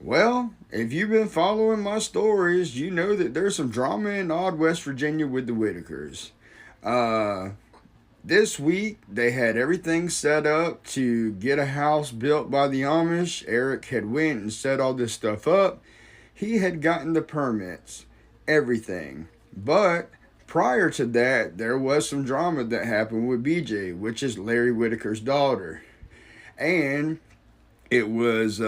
Well, if you've been following my stories, you know that there's some drama in odd West Virginia with the Whitakers. Uh, this week, they had everything set up to get a house built by the Amish. Eric had went and set all this stuff up. He had gotten the permits, everything. But prior to that, there was some drama that happened with BJ, which is Larry Whitaker's daughter. And it was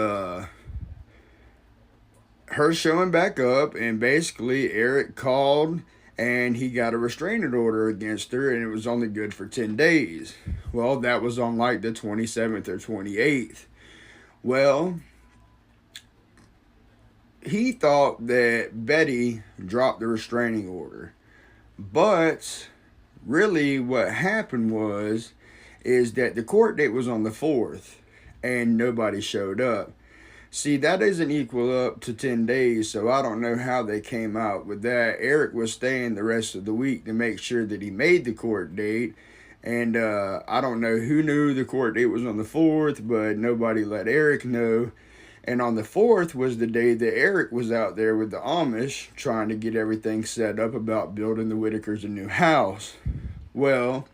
her showing back up, and basically Eric called and he got a restraining order against her, and it was only good for 10 days. Well, that was on like the 27th or 28th. Well, he thought that Betty dropped the restraining order. But really what happened was is that the court date was on the 4th and nobody showed up. See, that doesn't equal up to 10 days, so I don't know how they came out with that. Eric was staying the rest of the week to make sure that he made the court date, and I don't know who knew the court date was on the 4th, but nobody let Eric know. And on the 4th was the day that Eric was out there with the Amish trying to get everything set up about building the Whitakers a new house. Well,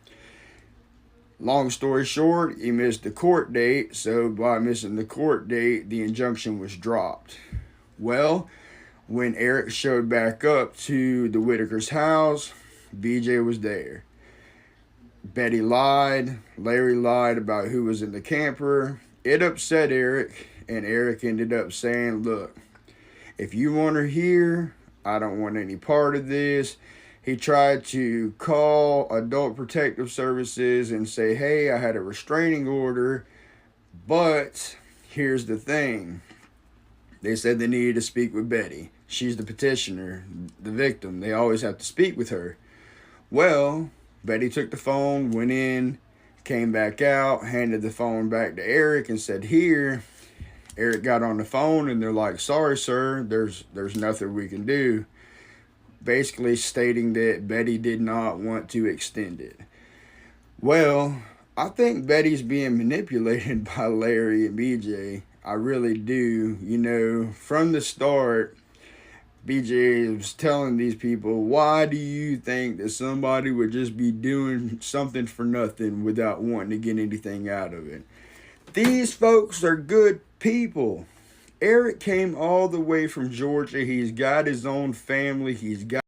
long story short, he missed the court date, so by missing the court date, the injunction was dropped. Well, when Eric showed back up to the Whitaker's house, BJ was there. Betty lied, Larry lied about who was in the camper. It upset Eric, and Eric ended up saying, look, if you want her here, I don't want any part of this. He tried to call Adult Protective Services and say, hey, I had a restraining order, but here's the thing. They said they needed to speak with Betty. She's the petitioner, the victim. They always have to speak with her. Well, Betty took the phone, went in, came back out, handed the phone back to Eric and said, here. Eric got on the phone and they're like, sorry, sir, there's nothing we can do. Basically stating that Betty did not want to extend it. Well, I think Betty's being manipulated by Larry and BJ. I really do. You know, from the start, BJ was telling these people, why do you think that somebody would just be doing something for nothing without wanting to get anything out of it? These folks are good people. Eric came all the way from Georgia. He's got his own family. He's got